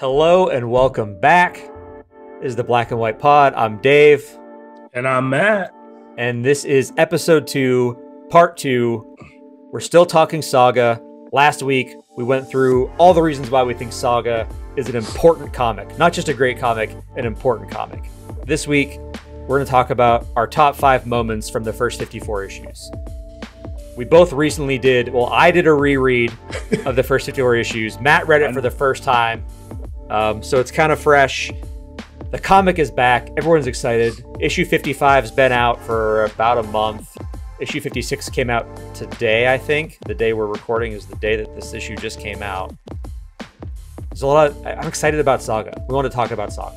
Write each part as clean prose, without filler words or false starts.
Hello and welcome back. This is the Black and White Pod. I'm Dave. And I'm Matt. And this is episode 2, part 2. We're still talking Saga. Last week, we went through all the reasons why we think Saga is an important comic. Not just a great comic, an important comic. This week, we're going to talk about our top 5 moments from the first 54 issues. We both recently I did a reread of the first 54 issues. Matt read it for the first time. So it's kind of fresh. The comic is back. Everyone's excited. Issue 55 has been out for about a month. Issue 56 came out today, I think. The day we're recording is the day that this issue just came out. I'm excited about Saga. We want to talk about Saga.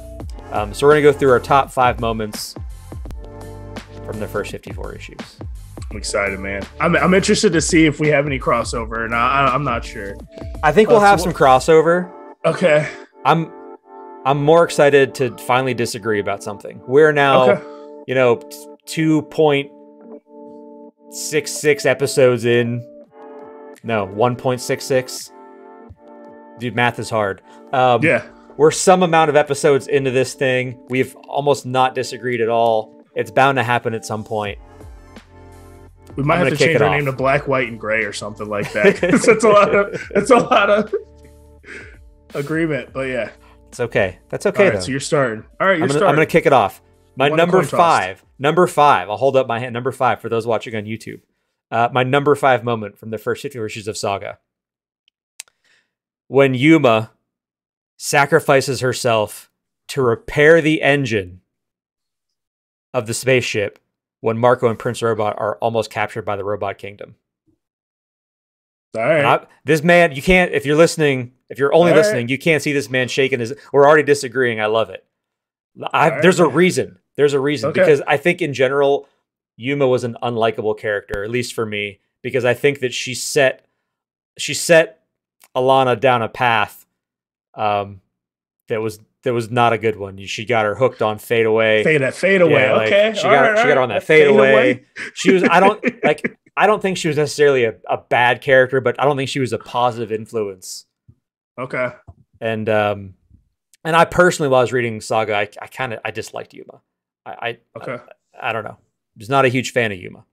So we're going to go through our top 5 moments from the first 54 issues. I'm excited, man. I'm interested to see if we have any crossover, and I'm not sure. I think we'll have some crossover. Okay. I'm more excited to finally disagree about something. We're now, 2.66 episodes in. No, 1.66. Dude, math is hard. Yeah. We're some amount of episodes into this thing. We've almost not disagreed at all. It's bound to happen at some point. We might have to change our name to Black, White, and Gray or something like that. It's a lot of agreement, but yeah. It's okay. That's okay, though. So you're starting. All right, I'm going to kick it off. My number 5. I'll hold up my hand. Number 5 for those watching on YouTube. My number 5 moment from the first 50 issues of Saga. When Yuma sacrifices herself to repair the engine of the spaceship when Marco and Prince Robot are almost captured by the Robot Kingdom. All right. This man, you can't, if you're only listening, you can't see this man shaking his, we're already disagreeing. I love it. There's a reason. Because I think in general, Yuma was an unlikable character, at least for me, because I think that she set Alana down a path that was not a good one. She got her hooked on Fade Away. Fade away. Yeah, okay. She got her on that Fade Away. She was. I don't think she was necessarily a bad character, but I don't think she was a positive influence. Okay. And I personally, while I was reading Saga, I disliked Yuma. I don't know. I was not a huge fan of Yuma.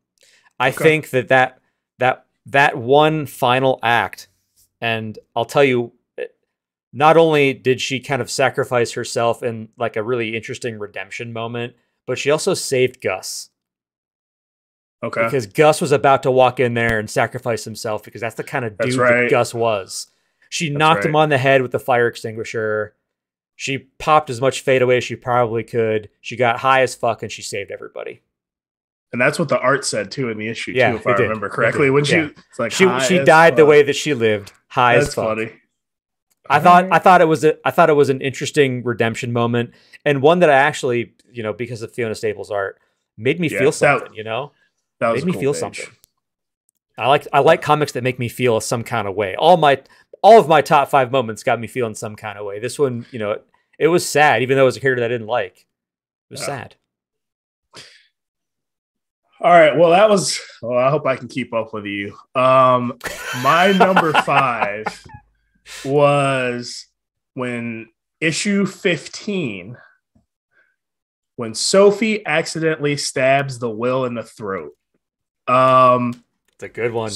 I think that one final act, and I'll tell you, not only did she kind of sacrifice herself in like a really interesting redemption moment, but she also saved Gus. Okay. Because Gus was about to walk in there and sacrifice himself because that's the kind of dude that Gus was. She knocked him on the head with the fire extinguisher. She popped as much Fade Away as she probably could. She got high as fuck and she saved everybody. And that's what the art said too in the issue, too, if I remember correctly. When she died the way that she lived, high as fuck. That's funny. I thought it was an interesting redemption moment, and one that I actually, because of Fiona Staples' art, made me feel something. That was made me feel something. I like comics that make me feel some kind of way. All of my top 5 moments got me feeling some kind of way. This one, it was sad, even though it was a character that I didn't like. It was sad. All right. Well, I hope I can keep up with you. My number 5 was when issue 15, when Sophie accidentally stabs the Will in the throat. It's a good one.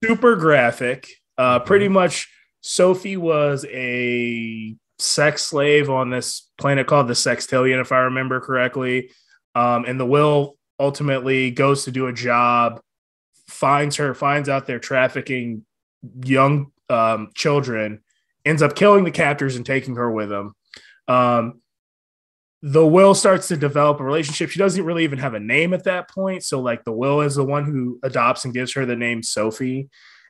Super graphic. Pretty much Sophie was a sex slave on this planet called the Sextillion, if I remember correctly. And the Will ultimately goes to do a job, finds out they're trafficking young children, ends up killing the captors and taking her with him. The Will starts to develop a relationship. She doesn't really even have a name at that point. So like the Will is the one who adopts and gives her the name Sophie.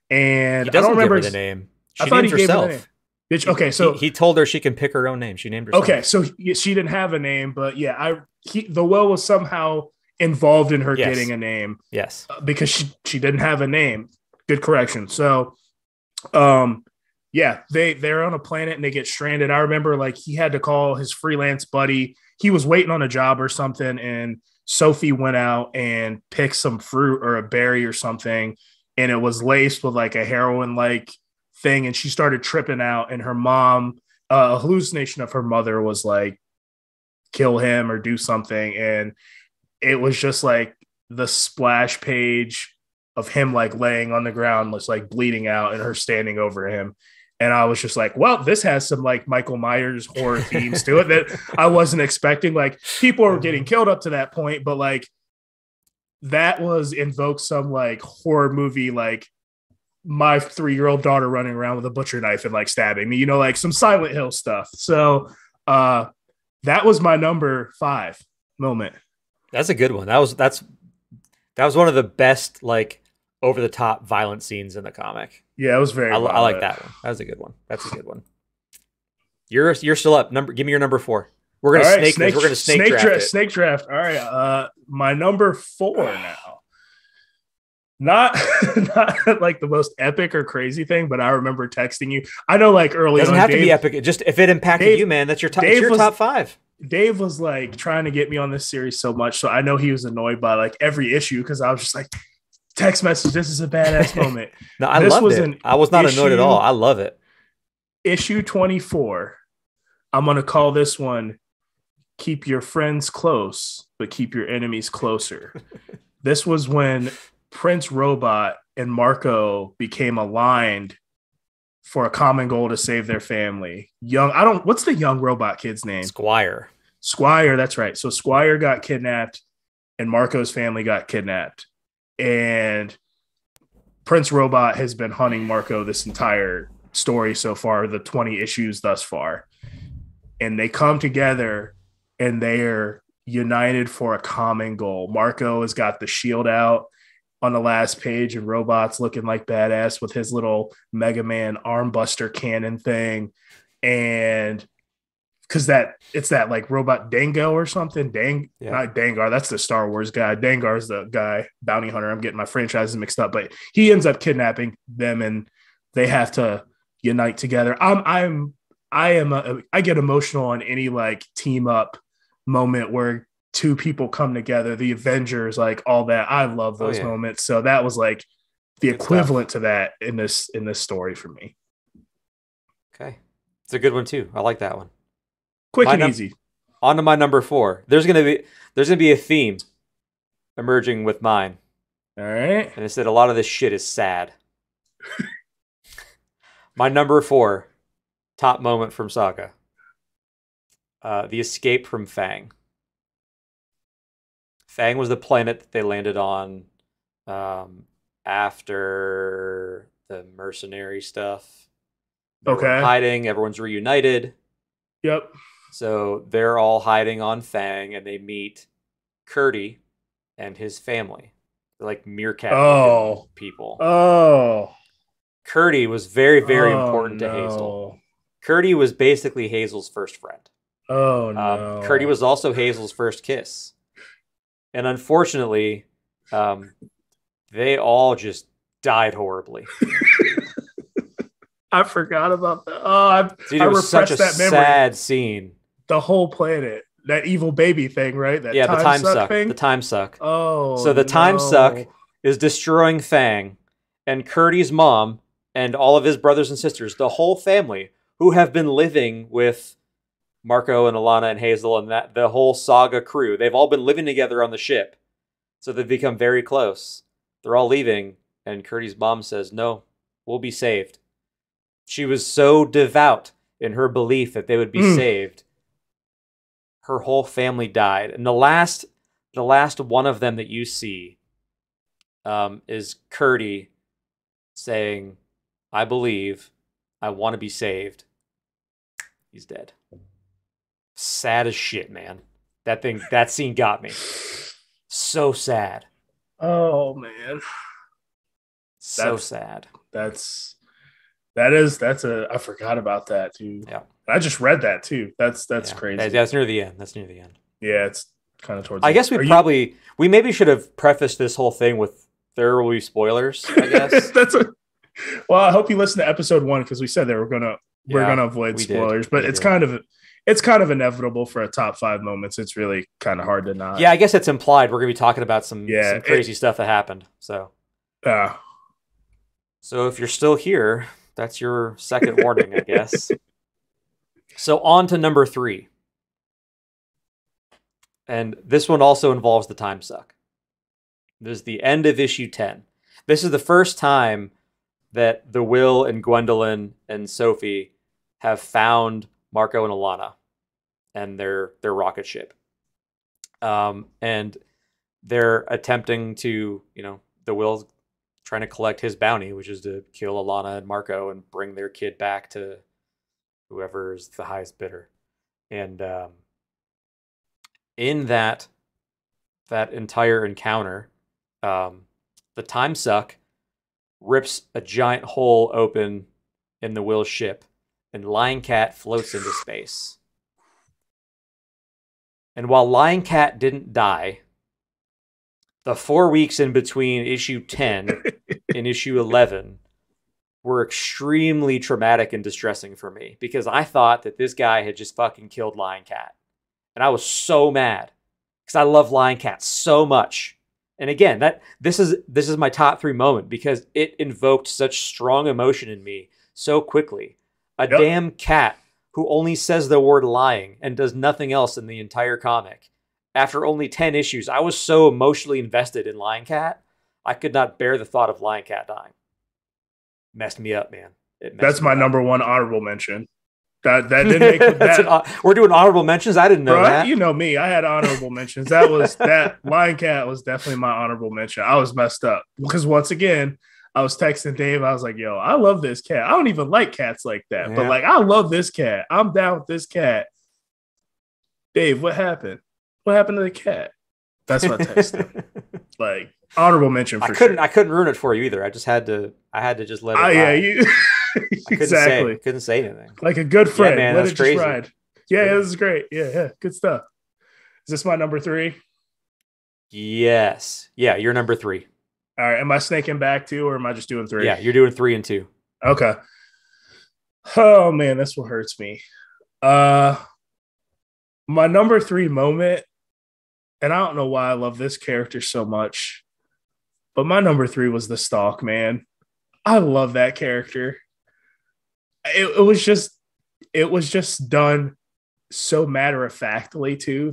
And I don't remember the name. She named herself. Okay, so he told her she can pick her own name. She named herself. Okay, so she didn't have a name, but yeah, the Will was somehow involved in her getting a name. Yes, because she didn't have a name. Good correction. So, they're on a planet and they get stranded. I remember like he had to call his freelance buddy. He was waiting on a job or something, and Sophie went out and picked some fruit or a berry or something, and it was laced with like a heroin like thing, and she started tripping out, and her mom a hallucination of her mother was like, kill him or do something. And it was just like the splash page of him like laying on the ground, was like bleeding out, and her standing over him. And I was just like, well, this has some like Michael Myers horror themes to it that I wasn't expecting. Like, people were getting killed up to that point, but like that was invoked some like horror movie, like my 3-year-old daughter running around with a butcher knife and like stabbing me, like some Silent Hill stuff. So that was my number 5 moment. That's a good one. That was one of the best like over the top violent scenes in the comic. Yeah, it was very. I like that one. That was a good one. That's a good one. You're still up. Give me your number 4. We're gonna snake this. We're gonna snake draft it. Snake draft. All right. My number 4 now. Not like the most epic or crazy thing, but I remember texting you. I know, like early doesn't on, have to be epic. Just if it impacted you, man, that's your top. It's your top 5. Dave was like trying to get me on this series so much, so I know he was annoyed by like every issue because I was just like, text message, this is a badass moment. No, I loved it. I was not annoyed at all. I love it. Issue 24. I'm gonna call this one "Keep Your Friends Close, but Keep Your Enemies Closer." This was when Prince Robot and Marco became aligned for a common goal to save their family. What's the young robot kid's name? Squire, that's right. So Squire got kidnapped and Marco's family got kidnapped. And Prince Robot has been hunting Marco this entire story so far, the 20 issues thus far. And they come together and they're united for a common goal. Marco has got the shield out on the last page, and Robot's looking like badass with his little Mega Man armbuster cannon thing. And because it's that like robot Dango or something. Not Dangar. That's the Star Wars guy. Dangar's the guy, bounty hunter. I'm getting my franchises mixed up, but he ends up kidnapping them and they have to unite together. I get emotional on any like team up moment where 2 people come together, the Avengers, like all that. I love those moments. So that was like the equivalent to that in this story for me. Okay. It's a good one too. I like that one. Quick and easy. On to my number 4. There's gonna be a theme emerging with mine. All right. And it said a lot of this shit is sad. My number 4 top moment from Saga. The escape from Fang. Fang was the planet that they landed on after the mercenary stuff. They were hiding. Everyone's reunited. Yep. So they're all hiding on Fang, and they meet Curdy and his family. They're like meerkat people. Oh. Curdy was very, very important to Hazel. Curdy was basically Hazel's first friend. Oh, no. Curdy was also Hazel's first kiss. And unfortunately, they all just died horribly. I forgot about that. Oh, Dude, it was such a sad scene. The whole planet, that evil baby thing, right? The time suck thing. The time suck. Oh, so the time suck is destroying Fang, and Curdy's mom and all of his brothers and sisters, the whole family, who have been living with Marco and Alana and Hazel and the whole Saga crew. They've all been living together on the ship. So they've become very close. They're all leaving, and Curdy's mom says, "No, we'll be saved." She was so devout in her belief that they would be saved. Her whole family died. And the last one of them that you see is Curdy saying, "I believe, I want to be saved." He's dead. Sad as shit, man. That scene got me. So sad. Oh man. That's sad. I forgot about that too. Yeah. I just read that too. That's crazy. That's near the end. Yeah, it's kind of towards I guess we maybe should have prefaced this whole thing with there will be spoilers, I guess. Well, I hope you listen to episode 1 because we said that we're gonna avoid spoilers, but it's kind of inevitable for a top 5 moments. It's really kind of hard to not. Yeah, I guess it's implied we're gonna be talking about some crazy stuff that happened. So So if you're still here, that's your second warning, I guess. So on to number 3. And this one also involves the time suck. This is the end of issue 10. This is the first time that the Will and Gwendolyn and Sophie have found Marco and Alana and their rocket ship. And they're attempting to, the Will's trying to collect his bounty, which is to kill Alana and Marco and bring their kid back to whoever is the highest bidder. And in that entire encounter, the time suck rips a giant hole open in the Will's ship, and Lion Cat floats into space. And while Lion Cat didn't die, the 4 weeks in between issue 10 and issue 11 were extremely traumatic and distressing for me, because I thought that this guy had just fucking killed Lion Cat. And I was so mad because I love Lion Cat so much. And again, this is my top 3 moment because it invoked such strong emotion in me so quickly. A damn cat who only says the word lying and does nothing else in the entire comic. After only 10 issues, I was so emotionally invested in Lion Cat, I could not bear the thought of Lion Cat dying. Messed me up, man. That's my number 1 honorable mention. That didn't make that. We're doing honorable mentions. I didn't know that. You know me. I had honorable mentions. That Lion Cat was definitely my honorable mention. I was messed up because once again, I was texting Dave. I was like, "Yo, I love this cat. I don't even like cats like that, but like, I love this cat. I'm down with this cat." Dave, what happened? What happened to the cat? That's what I texted him. Like, honorable mention for sure. I couldn't ruin it for you either. I had to just let it ride. Yeah, exactly. Couldn't say anything. Like a good friend. Yeah, man, let that's it crazy. just ride. Yeah, this is great. Yeah, good stuff. Is this my number 3? Yes. Yeah, you're number 3. All right. Am I snaking back too, or am I just doing 3? Yeah, you're doing 3 and 2. Okay. Oh man, that's what hurts me. My number 3 moment, and I don't know why I love this character so much, but my number 3 was the Stalk, man. I love that character. It was just done so matter-of-factly too.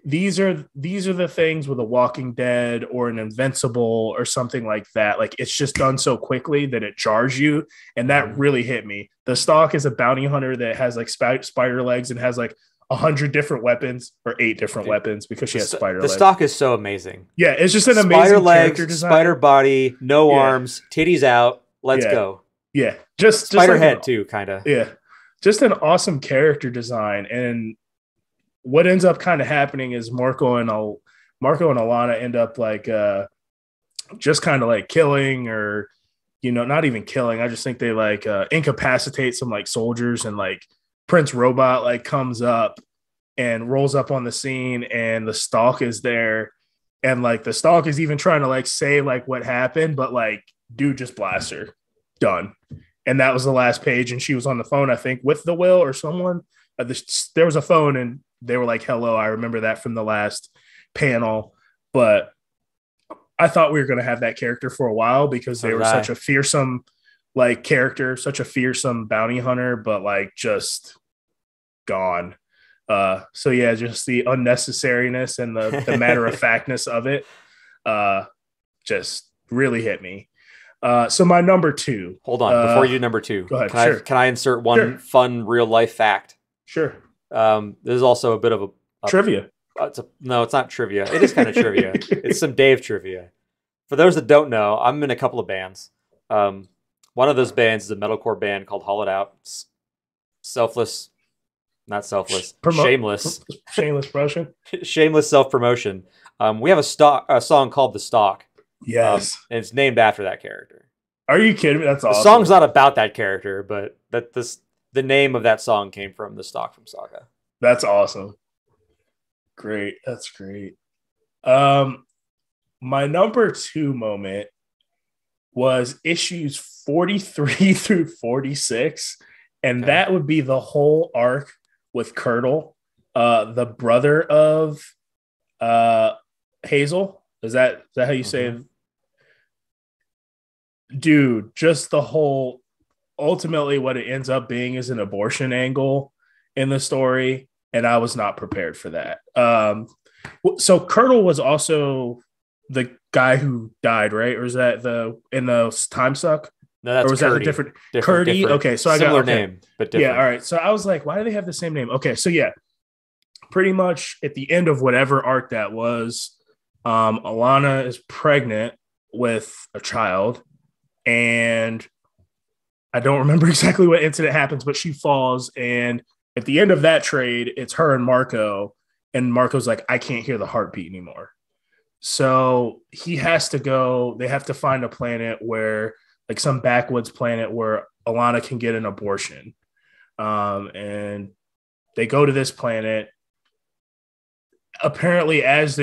These are the things with a Walking Dead or an Invincible or something like that. Like, it's just done so quickly that it jars you, and that really hit me. The Stalk is a bounty hunter that has like spider legs and has like 100 different weapons, or 8 different weapons, because she has spider legs. The Stalk is so amazing. Yeah, it's just an amazing spider legs, character design. Spider body, no arms, titties out. Let's go. Yeah, just spider like head too, kind of. Yeah, just an awesome character design. And what ends up kind of happening is Marco and Alana end up like just kind of like killing, or not even killing. I just think they like incapacitate some like soldiers, and like Prince Robot like comes up and rolls up on the scene, and the Stalk is there, and like the Stalk is even trying to like say like what happened, but like dude just blasts her. Done. And that was the last page, and she was on the phone, I think, with the Will or someone. There was a phone, and they were like, "Hello." I remember that from the last panel, but I thought we were going to have that character for a while, because they were such a fearsome like character, such a fearsome bounty hunter, but like just gone. So yeah, just the unnecessariness and the matter-of-factness of it just really hit me. So my number 2. Hold on, before you do number 2, go ahead. Can I insert one fun real life fact? Sure. This is also a bit of a trivia. No, it's not trivia. It is kind of trivia. It's some Dave trivia. For those that don't know, I'm in a couple of bands. One of those bands is a metalcore band called Hollowed Out. Shameless. Shameless promotion. Shameless self-promotion. We have a song called The Stalk. Yes. And it's named after that character. Are you kidding me? That's awesome. The song's not about that character, but the name of that song came from the Stalk from Saga. That's awesome. Great. That's great. My number 2 moment was issues 43 through 46. And that would be the whole arc with Curdle, the brother of Hazel. Is that how you say it? Dude, just the whole ultimately what it ends up being is an abortion angle in the story, and I was not prepared for that. So Colonel was also the guy who died, right? Or is that in the time suck? No, that's or was Curdy. that a different Different. Curdy? Okay, so similar I got name, but different. Yeah, all right. So I was like, why do they have the same name? Okay, so yeah, pretty much at the end of whatever arc that was, Alana is pregnant with a child, and I don't remember exactly what incident happens, but she falls, and at the end of that trade, it's her and Marco, and Marco's like, I can't hear the heartbeat anymore. So he has to go. They have to find a planet where, like some backwoods planet where Alana can get an abortion. And they go to this planet. Apparently, as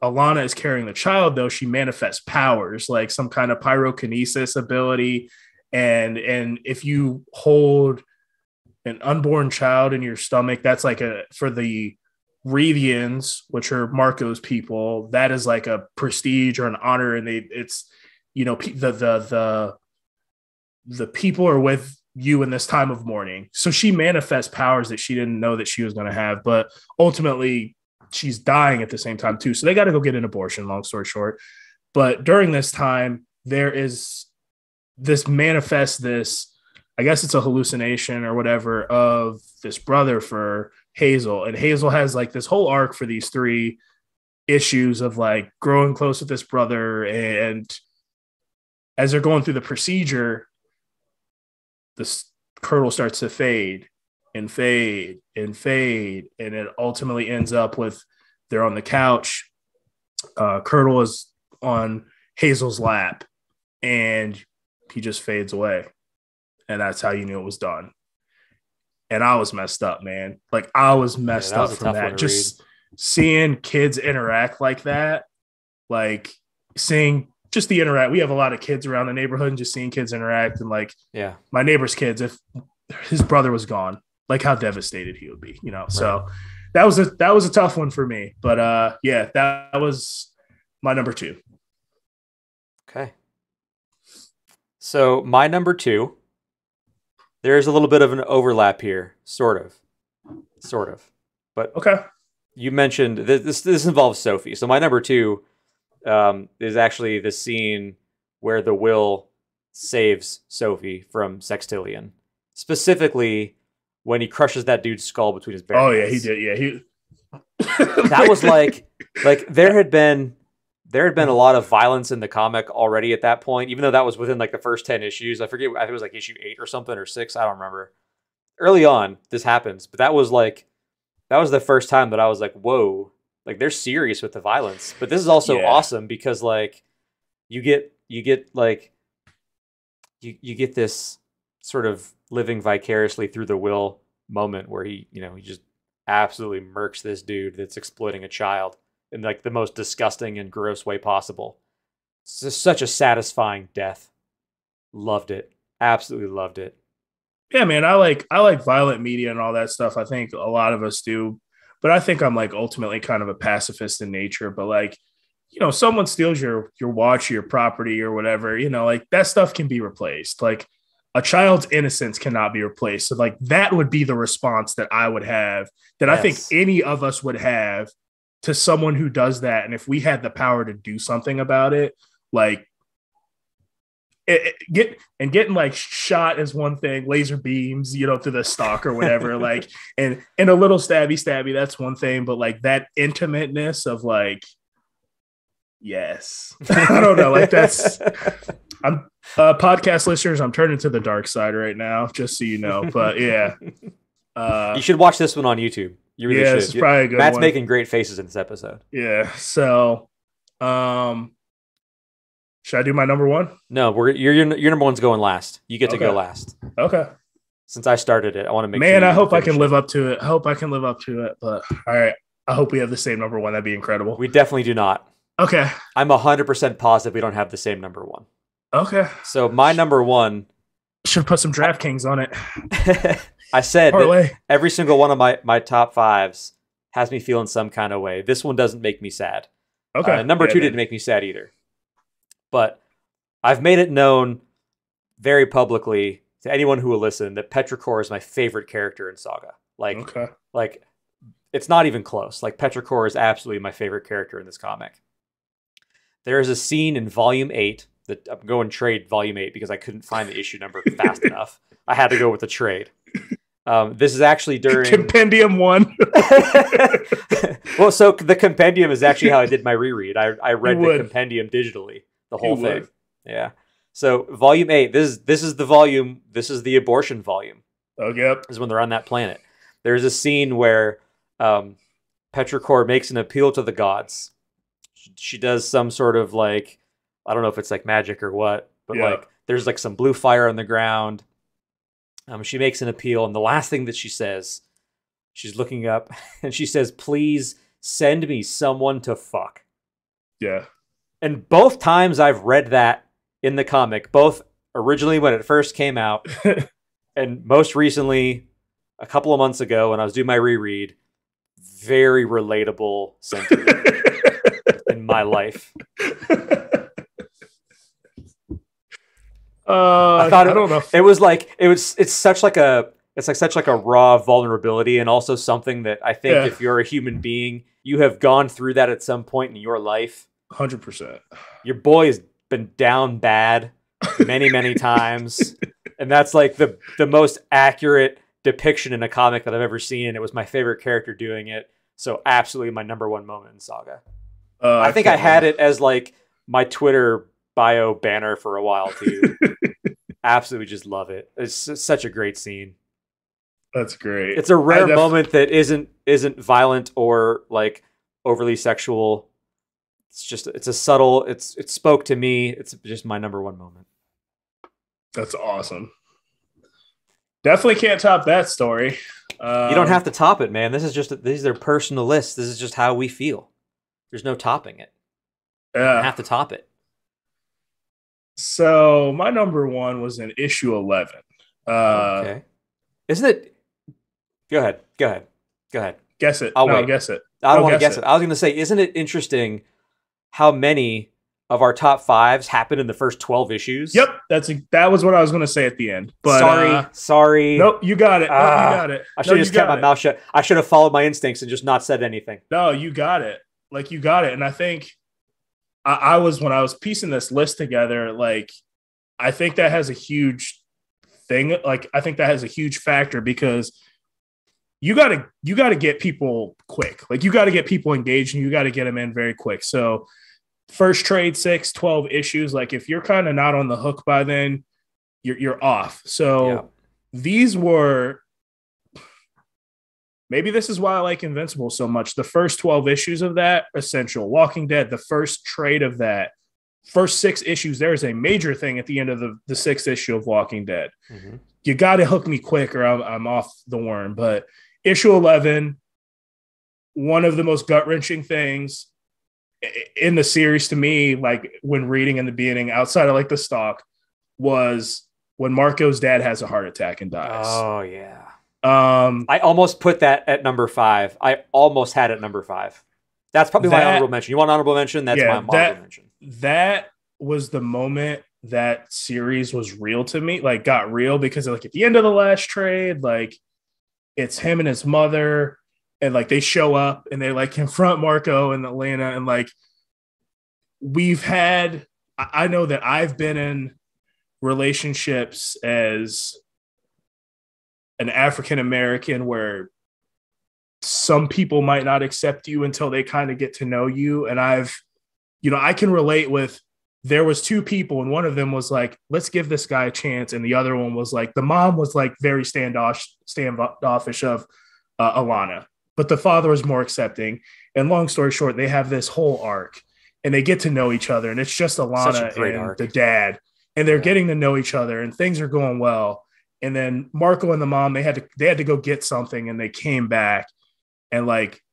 Alana is carrying the child, though, she manifests powers, like some kind of pyrokinesis ability. And if you hold an unborn child in your stomach, that's like for the Revians, which are Marco's people, that is like a prestige or an honor, and it's the people are with you in this time of mourning. So she manifests powers that she didn't know that she was going to have, but ultimately she's dying at the same time too. So they got to go get an abortion, long story short. But during this time, there is this I guess it's a hallucination or whatever, of this brother for Hazel. And Hazel has like this whole arc for these 3 issues of like growing close with this brother. And as they're going through the procedure, this Colonel starts to fade and fade and fade. And it ultimately ends up with they're on the couch. Colonel is on Hazel's lap, and he just fades away. And that's how you knew it was done. And I was messed up, man. Like, I was messed up from that. Just seeing kids interact like that, like seeing just the interact. We have a lot of kids around the neighborhood, and just seeing kids interact, and like, yeah, my neighbor's kids, if his brother was gone, like how devastated he would be, Right. So that was a tough one for me. But yeah, that was my number 2. Okay. So my number 2, there's a little bit of an overlap here, sort of. But okay, you mentioned this involves Sophie. So my number 2 is actually the scene where the will saves Sophie from Sextillion, specifically when he crushes that dude's skull between his bare hands. Oh yeah, he did. Yeah, that was like there had been a lot of violence in the comic already at that point, even though that was within like the first 10 issues. I forget, I think it was like issue 8 or something, or 6. I don't remember. Early on, this happens, but that was the first time that I was like, whoa, like they're serious with the violence. But this is also awesome because like you get this sort of living vicariously through the will moment where he just absolutely murks this dude that's exploiting a child in like the most disgusting and gross way possible. It's just such a satisfying death. Loved it. Absolutely loved it. Yeah, man, I like violent media and all that stuff. I think a lot of us do, but I think I'm like ultimately kind of a pacifist in nature. But like, someone steals your watch, your property, or whatever, like that stuff can be replaced. Like a child's innocence cannot be replaced. So like that would be the response that I would have, that I think any of us would have to someone who does that. And if we had the power to do something about it, like getting like shot is one thing, laser beams, through the stock or whatever, like, and a little stabby, that's one thing. But like that intimateness of like, yes, I don't know, like I'm podcast listeners, I'm turning to the dark side right now, just so you know. But yeah, you should watch this one on YouTube. You really should. It's probably a good Matt's one. making great faces in this episode. Yeah. So, should I do my number 1? No, your number 1's going last. You get to go last. Okay. Since I started it, I want to make. Man, I hope I can live up to it. But all right, I hope we have the same number 1. That'd be incredible. We definitely do not. Okay. I'm 100% positive we don't have the same number 1. Okay. So my number 1. Should put some DraftKings on it. I said that every single one of my top 5s has me feeling some kind of way. This one doesn't make me sad. Okay. Number 2 didn't make me sad either. But I've made it known very publicly to anyone who will listen that Petrichor is my favorite character in Saga. Like it's not even close. Like Petrichor is absolutely my favorite character in this comic. There is a scene in Volume 8 that I'm going trade Volume 8 because I couldn't find the issue number fast enough. I had to go with the trade. This is actually during Compendium 1. Well, so the compendium is actually how I did my reread. I read the compendium digitally, the whole thing. Yeah. So Volume 8, this is the volume, this is the abortion volume. Oh, yep. This is when they're on that planet. There's a scene where Petrichor makes an appeal to the gods. She does some sort of like, I don't know if it's like magic or what, but like there's like some blue fire on the ground. She makes an appeal, and the last thing that she says, she's looking up, and she says, "Please send me someone to fuck." Yeah. And both times I've read that in the comic, both originally when it first came out, and most recently, a couple of months ago when I was doing my reread, very relatable sentiment in my life. I thought I don't know. It's such like a raw vulnerability, and also something that I think if you're a human being, you have gone through that at some point in your life. 100%. Your boy has been down bad many, many times. And that's like the most accurate depiction in a comic that I've ever seen. And it was my favorite character doing it. So absolutely my number one moment in Saga. I think I had it as like my Twitter bio banner for a while too. Absolutely just love it. It's such a great scene. That's great. It's a rare moment that isn't violent or like overly sexual. It's a subtle, it spoke to me. It's just my number one moment. That's awesome. Definitely can't top that story. You don't have to top it, man. These are personal lists. This is just how we feel. There's no topping it. You don't have to top it. So my number one was in issue 11. Okay. Isn't it? Go ahead. Guess it. I'll wait. Guess it. I don't want to guess it. I was going to say, isn't it interesting how many of our top fives happen in the first 12 issues? Yep. That was what I was going to say at the end. But sorry. Nope, you got it. You got it. I should have just kept my mouth shut. I should have followed my instincts and just not said anything. No, you got it. Like, you got it. And I think I was, when I was piecing this list together, like, I think that has a huge thing. Like, I think that has a huge factor because you got to get people quick. Like, you got to get people engaged and you got to get them in very quick. So first trade, 12 issues. Like, if you're kind of not on the hook by then, you're off. So these were, maybe this is why I like Invincible so much. The first 12 issues of that, essential. Walking Dead, the first trade of that, first 6 issues, there's a major thing at the end of the 6th issue of Walking Dead. Mm-hmm. You got to hook me quick or I'm off the worm. But issue 11, one of the most gut-wrenching things in the series to me, like when reading in the beginning, outside of like the stock, was when Marco's dad has a heart attack and dies. Oh, yeah. I almost put that at number 5. I almost had it at number 5. That's probably my honorable mention. You want honorable mention? That's my honorable mention. That was the moment that series was real to me, like got real, because like at the end of the last trade, like it's him and his mother, and like they show up and they like confront Marco and Elena, and like I know that I've been in relationships as an African American where some people might not accept you until they kind of get to know you. And I can relate with, there was 2 people and one of them was like, let's give this guy a chance. And the other one was like, the mom was like very standoffish of Alana, but the father was more accepting. And long story short, they have this whole arc and they get to know each other. And it's just Alana and the dad, and they're getting to know each other and things are going well. And then Marco and the mom, they had to go get something and they came back, and like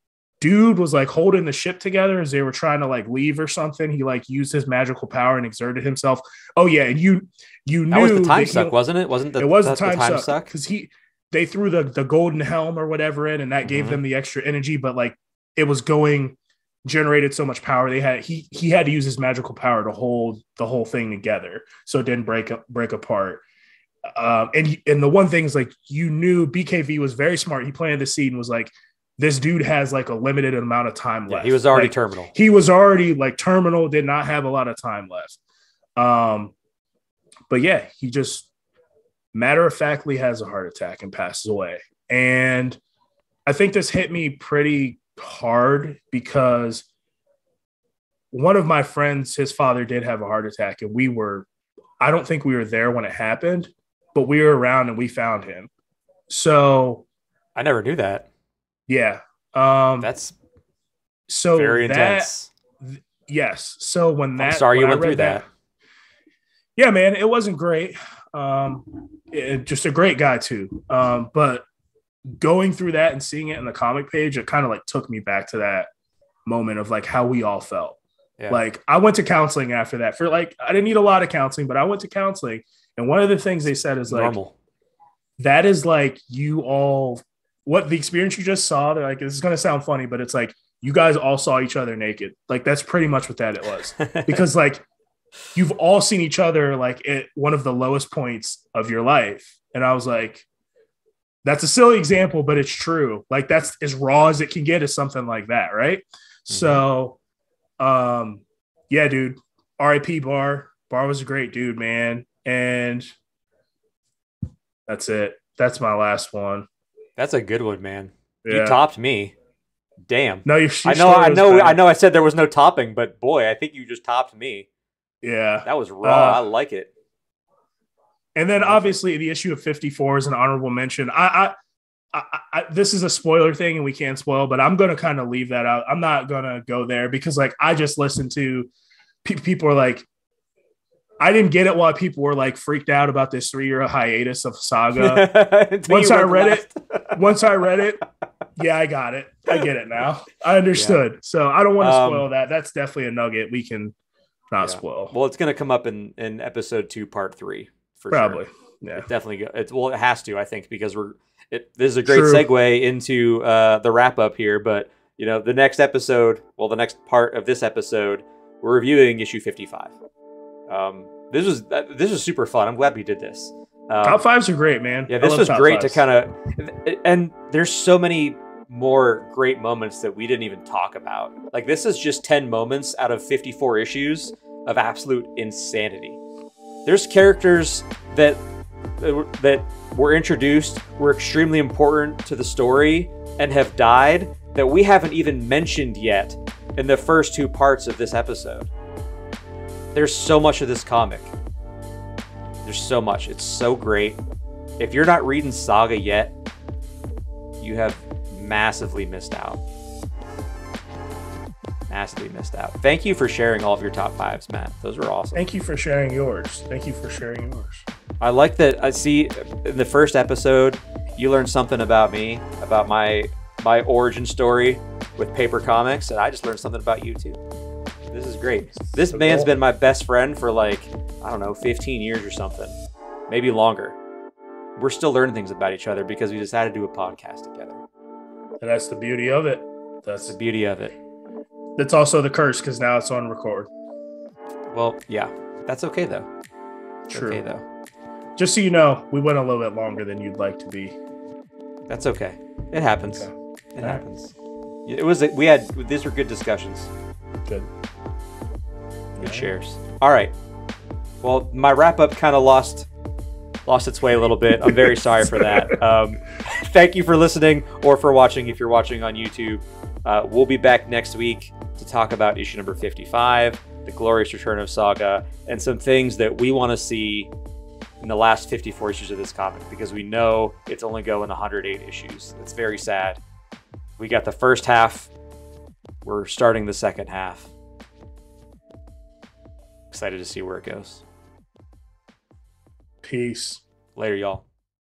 dude was like holding the ship together as they were trying to like leave or something. He like used his magical power and exerted himself. Oh yeah. And you knew that was the time suck, wasn't it? It was the time suck because they threw the golden helm or whatever in, and that gave them the extra energy, but like it was going generated so much power. He had to use his magical power to hold the whole thing together so it didn't break apart. And the one thing is, like, you knew BKV was very smart. He planted the seed and was like, this dude has like a limited amount of time left. He was already like, terminal. He was already like terminal, did not have a lot of time left. But yeah, he just matter of factly has a heart attack and passes away. And I think this hit me pretty hard because one of my friends, his father did have a heart attack, and I don't think we were there when it happened, but we were around and we found him. So I never knew that. Yeah. That's so very intense. Yes. So when I'm sorry you went through that. Yeah, man, it wasn't great. Just a great guy too. But going through that and seeing it in the comic page, it kind of like took me back to that moment of like how we all felt. Yeah. Like I went to counseling after that for like, I didn't need a lot of counseling, but I went to counseling. And one of the things they said is like, normal. That is like you all, what the experience you just saw, they're like, this is going to sound funny, but it's like, you guys all saw each other naked. Like, that's pretty much what that it was. Because like, you've all seen each other like at one of the lowest points of your life. And I was like, that's a silly example, but it's true. Like, that's as raw as it can get is something like that. Right. Mm-hmm. So, yeah, dude, RIP Bar. Bar was a great dude, man. And that's it. That's my last one. That's a good one, man. Yeah. You topped me. Damn. No, I know. I said there was no topping, but boy, I think you just topped me. Yeah, that was raw. I like it. And then obviously the issue of 54 is an honorable mention. I this is a spoiler thing, and we can't spoil, but I'm going to kind of leave that out. I'm not going to go there because like I just listened to people are like, I didn't get it why people were like freaked out about this 3-year hiatus of Saga. Once I read it, yeah, I got it. I get it now. I understood. Yeah. So I don't want to spoil that. That's definitely a nugget we can not spoil. Well, it's going to come up in episode 2, part 3 for probably. Sure. Yeah, it definitely. It has to, I think, because this is a great segue into the wrap up here. But the next episode, the next part of this episode, we're reviewing issue 55. This was super fun. I'm glad we did this. Top 5s are great, man. Yeah, this was great to kind of, and there's so many more great moments that we didn't even talk about. Like, this is just 10 moments out of 54 issues of absolute insanity. There's characters that were introduced, were extremely important to the story, and have died that we haven't even mentioned yet in the first 2 parts of this episode. There's so much of this comic. There's so much. It's so great. If you're not reading Saga yet, you have massively missed out. Massively missed out. Thank you for sharing all of your top 5s, Matt. Those were awesome. Thank you for sharing yours. I like that. I see in the first episode, you learned something about me, about my origin story with paper comics, and I just learned something about you too. This is great. This man's been my best friend for like, I don't know, 15 years or something. Maybe longer. We're still learning things about each other because we decided to do a podcast together. And that's the beauty of it. That's the beauty of it. That's also the curse because now it's on record. Well, yeah. That's okay, though. True. Okay, though. Just so you know, we went a little bit longer than you'd like to be. That's okay. It happens. Okay. It happens. These were good discussions. Good shares. All right. Well, my wrap up kind of lost its way a little bit. I'm very sorry for that. Thank you for listening or for watching if you're watching on YouTube. We'll be back next week to talk about issue number 55, the glorious return of Saga, and some things that we want to see in the last 54 issues of this comic, because we know it's only going 108 issues. It's very sad. We got the first half. We're starting the second half. Excited to see where it goes. Peace. Later, y'all.